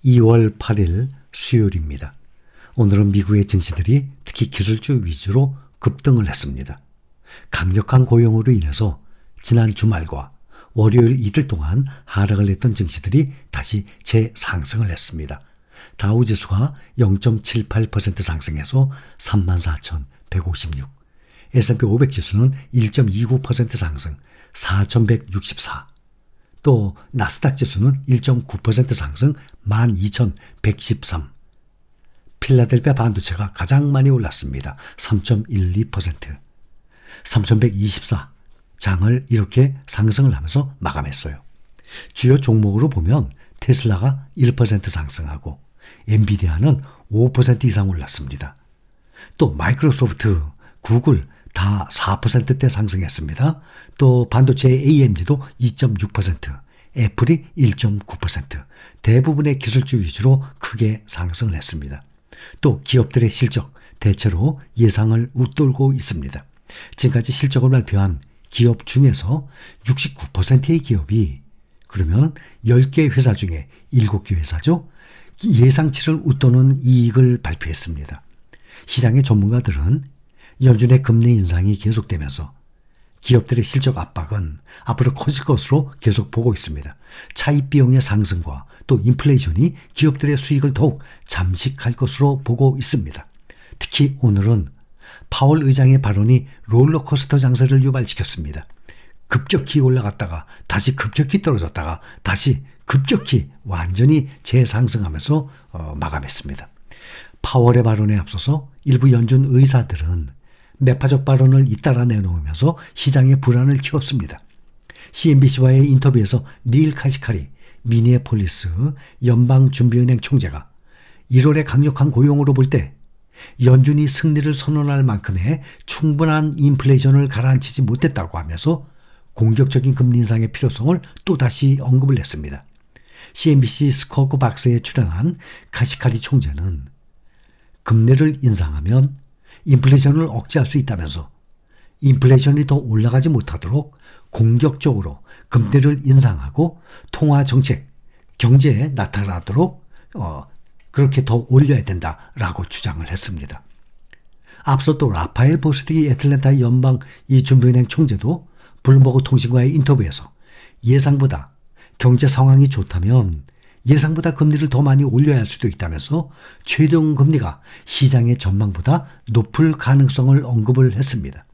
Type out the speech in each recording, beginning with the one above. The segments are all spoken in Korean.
2월 8일 수요일입니다. 오늘은 미국의 증시들이 특히 기술주 위주로 급등을 했습니다. 강력한 고용으로 인해서 지난 주말과 월요일 이틀 동안 하락을 했던 증시들이 다시 재상승을 했습니다. 다우지수가 0.78% 상승해서 34,156, S&P 500 지수는 1.29% 상승 4,164, 또 나스닥 지수는 1.9% 상승 12,113, 필라델피아 반도체가 가장 많이 올랐습니다. 3.12%, 3,124 장을 이렇게 상승을 하면서 마감했어요. 주요 종목으로 보면 테슬라가 1% 상승하고 엔비디아는 5% 이상 올랐습니다. 또 마이크로소프트, 구글 다 4%대 상승했습니다. 또 반도체 AMD도 2.6%, 애플이 1.9%, 대부분의 기술주 위주로 크게 상승을 했습니다. 또 기업들의 실적 대체로 예상을 웃돌고 있습니다. 지금까지 실적을 발표한 기업 중에서 69%의 기업이, 그러면 10개 회사 중에 7개 회사죠, 예상치를 웃도는 이익을 발표했습니다. 시장의 전문가들은 연준의 금리 인상이 계속되면서 기업들의 실적 압박은 앞으로 커질 것으로 계속 보고 있습니다. 차입 비용의 상승과 또 인플레이션이 기업들의 수익을 더욱 잠식할 것으로 보고 있습니다. 특히 오늘은 파월 의장의 발언이 롤러코스터 장세를 유발시켰습니다. 급격히 올라갔다가 다시 급격히 떨어졌다가 다시 급격히 완전히 재상승하면서 마감했습니다. 파월의 발언에 앞서서 일부 연준 의사들은 매파적 발언을 잇따라 내놓으면서 시장의 불안을 키웠습니다. CNBC와의 인터뷰에서 닐 카시카리 미니애폴리스 연방준비은행 총재가 1월의 강력한 고용으로 볼 때 연준이 승리를 선언할 만큼의 충분한 인플레이션을 가라앉히지 못했다고 하면서 공격적인 금리 인상의 필요성을 또다시 언급을 했습니다. CNBC 스코크 박스에 출연한 카시카리 총재는 금리를 인상하면 인플레이션을 억제할 수 있다면서 인플레이션이 더 올라가지 못하도록 공격적으로 금리를 인상하고 통화정책, 경제에 나타나도록 그렇게 더 올려야 된다라고 주장을 했습니다. 앞서 또 라파엘 보스틱이 애틀랜타 연방 준비은행 총재도 블룸버그 통신과의 인터뷰에서 예상보다 경제 상황이 좋다면 예상보다 금리를 더 많이 올려야 할 수도 있다면서 최종 금리가 시장의 전망보다 높을 가능성을 언급을 했습니다.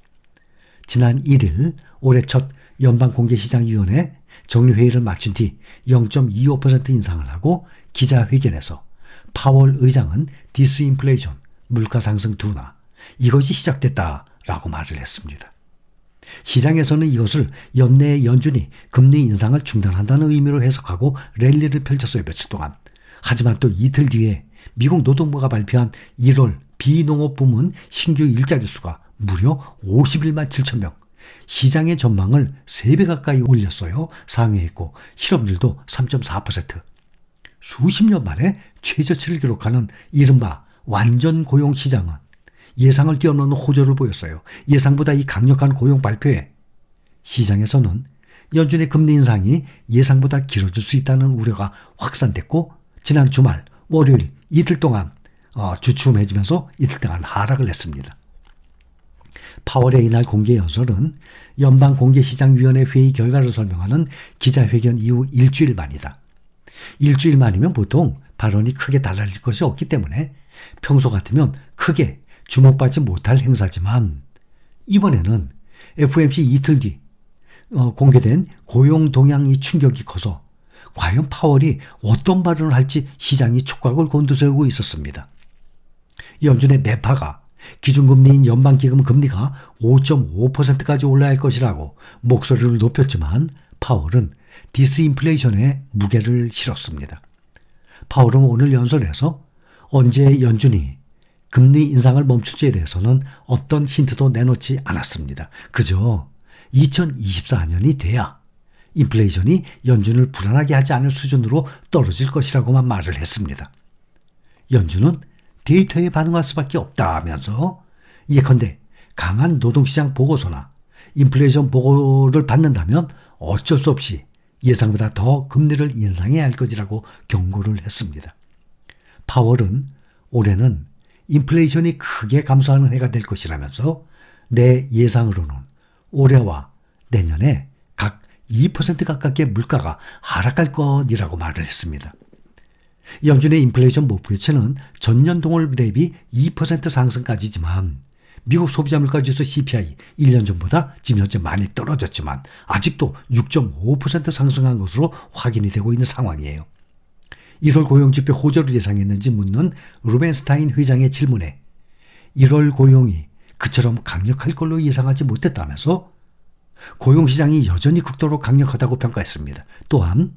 지난 1일 올해 첫 연방공개시장위원회 정리회의를 마친 뒤 0.25% 인상을 하고 기자회견에서 파월 의장은 디스인플레이션, 물가 상승 둔화, 이것이 시작됐다라고 말을 했습니다. 시장에서는 이것을 연내에 연준이 금리 인상을 중단한다는 의미로 해석하고 랠리를 펼쳤어요, 며칠 동안. 하지만 또 이틀 뒤에 미국 노동부가 발표한 1월 비농업 부문 신규 일자리 수가 무려 51만 7천 명. 시장의 전망을 3배 가까이 올렸어요. 상회했고 실업률도 3.4%. 수십 년 만에 최저치를 기록하는 이른바 완전 고용 시장은 예상을 뛰어넘는 호조를 보였어요. 예상보다 이 강력한 고용 발표에 시장에서는 연준의 금리 인상이 예상보다 길어질 수 있다는 우려가 확산됐고 지난 주말 월요일 이틀 동안 주춤해지면서 이틀 동안 하락을 했습니다. 파월의 이날 공개 연설은 연방공개시장위원회 회의 결과를 설명하는 기자회견 이후 일주일 만이다. 일주일 만이면 보통 발언이 크게 달라질 것이 없기 때문에 평소 같으면 크게 주목받지 못할 행사지만 이번에는 FOMC 이틀 뒤 공개된 고용 동향이 충격이 커서 과연 파월이 어떤 발언을 할지 시장이 촉각을 곤두세우고 있었습니다. 연준의 매파가 기준금리인 연방기금 금리가 5.5%까지 올라야 할 것이라고 목소리를 높였지만 파월은 디스인플레이션에 무게를 실었습니다. 파월은 오늘 연설에서 언제 연준이 금리 인상을 멈출지에 대해서는 어떤 힌트도 내놓지 않았습니다. 그저 2024년이 돼야 인플레이션이 연준을 불안하게 하지 않을 수준으로 떨어질 것이라고만 말을 했습니다. 연준은 데이터에 반응할 수밖에 없다면서 예컨대 강한 노동시장 보고서나 인플레이션 보고를 받는다면 어쩔 수 없이 예상보다 더 금리를 인상해야 할 것이라고 경고를 했습니다. 파월은 올해는 인플레이션이 크게 감소하는 해가 될 것이라면서 내 예상으로는 올해와 내년에 각 2% 가깝게 물가가 하락할 것이라고 말을 했습니다. 연준의 인플레이션 목표치는 전년 동월 대비 2% 상승까지지만 미국 소비자 물가지수 CPI 1년 전보다 지금 현재 많이 떨어졌지만 아직도 6.5% 상승한 것으로 확인이 되고 있는 상황이에요. 1월 고용지표 호조를 예상했는지 묻는 루벤스타인 회장의 질문에 1월 고용이 그처럼 강력할 걸로 예상하지 못했다면서 고용시장이 여전히 극도로 강력하다고 평가했습니다. 또한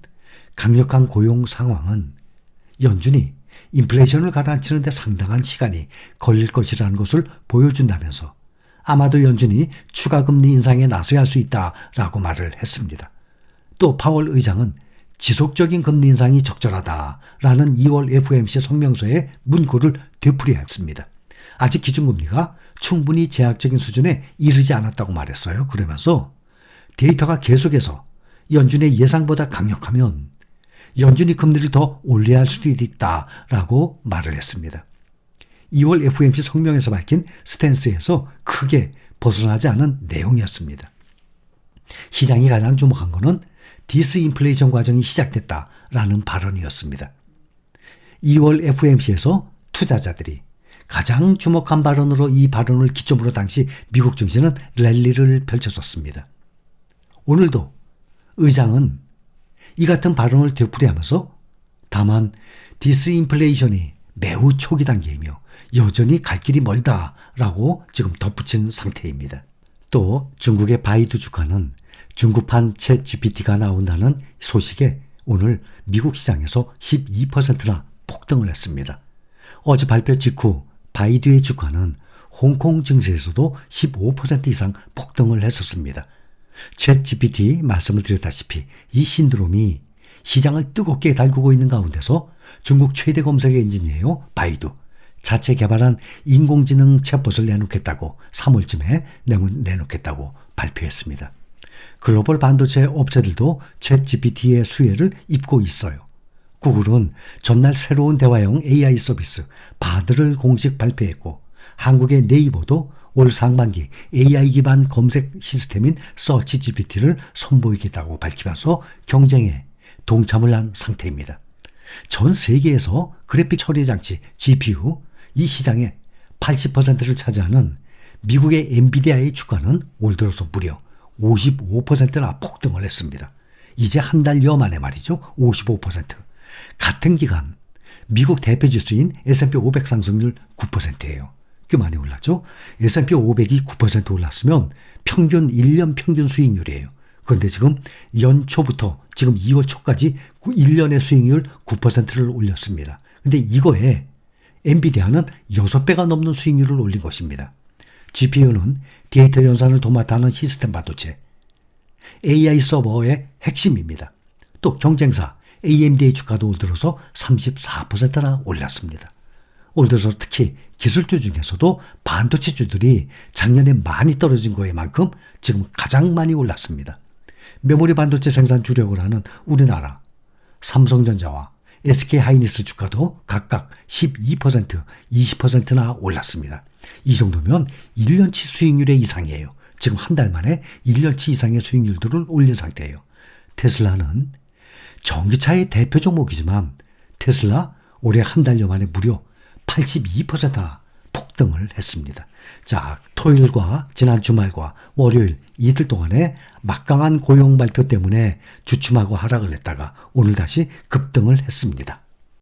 강력한 고용 상황은 연준이 인플레이션을 가라앉히는 데 상당한 시간이 걸릴 것이라는 것을 보여준다면서 아마도 연준이 추가 금리 인상에 나서야 할 수 있다라고 말을 했습니다. 또 파월 의장은 지속적인 금리 인상이 적절하다라는 2월 FOMC 성명서의 문구를 되풀이했습니다. 아직 기준금리가 충분히 제약적인 수준에 이르지 않았다고 말했어요. 그러면서 데이터가 계속해서 연준의 예상보다 강력하면 연준이 금리를 더 올려야 할 수도 있다라고 말을 했습니다. 2월 FOMC 성명에서 밝힌 스탠스에서 크게 벗어나지 않은 내용이었습니다. 시장이 가장 주목한 것은 디스인플레이션 과정이 시작됐다라는 발언이었습니다. 2월 FOMC에서 투자자들이 가장 주목한 발언으로 이 발언을 기점으로 당시 미국 증시는 랠리를 펼쳤었습니다. 오늘도 의장은 이 같은 발언을 되풀이하면서 다만 디스인플레이션이 매우 초기 단계이며 여전히 갈 길이 멀다라고 지금 덧붙인 상태입니다. 또 중국의 바이두 주가는 중국판 챗 GPT가 나온다는 소식에 오늘 미국 시장에서 12%나 폭등을 했습니다. 어제 발표 직후 바이두의 주가는 홍콩 증시에서도 15% 이상 폭등을 했었습니다. 챗 GPT 말씀을 드렸다시피 이 신드롬이 시장을 뜨겁게 달구고 있는 가운데서 중국 최대 검색 엔진이에요. 바이두. 자체 개발한 인공지능 챗봇을 내놓겠다고 3월쯤에 내놓겠다고 발표했습니다. 글로벌 반도체 업체들도 챗 GPT의 수혜를 입고 있어요. 구글은 전날 새로운 대화형 AI 서비스 바드를 공식 발표했고 한국의 네이버도 올 상반기 AI 기반 검색 시스템인 서치 GPT를 선보이겠다고 밝히면서 경쟁에 동참을 한 상태입니다. 전 세계에서 그래픽 처리 장치 GPU 이 시장의 80%를 차지하는 미국의 엔비디아의 주가는 올 들어서 무려 55%나 폭등을 했습니다. 이제 한 달여 만에 말이죠. 55%. 같은 기간 미국 대표 지수인 S&P 500 상승률 9%예요. 꽤 많이 올랐죠. S&P 500이 9% 올랐으면 평균 1년 평균 수익률이에요. 그런데 지금 연초부터 지금 2월 초까지 1년의 수익률 9%를 올렸습니다. 근데 이거에 엔비디아는 6배가 넘는 수익률을 올린 것입니다. GPU는 데이터 연산을 도맡아 하는 시스템 반도체, AI 서버의 핵심입니다. 또 경쟁사 AMD의 주가도 올 들어서 34%나 올랐습니다. 올 들어서 특히 기술주 중에서도 반도체주들이 작년에 많이 떨어진 거에 만큼 지금 가장 많이 올랐습니다. 메모리 반도체 생산 주력을 하는 우리나라 삼성전자와 SK하이닉스 주가도 각각 12%, 20%나 올랐습니다. 이 정도면 1년치 수익률의 이상이에요. 지금 한 달 만에 1년치 이상의 수익률들을 올린 상태예요. 테슬라는 전기차의 대표 종목이지만 테슬라 올해 한 달여 만에 무려 82%나 폭등을 했습니다. 자, 토요일과 지난 주말과 월요일 이틀 동안에 막강한 고용 발표 때문에 주춤하고 하락을 했다가 오늘 다시 급등을 했습니다.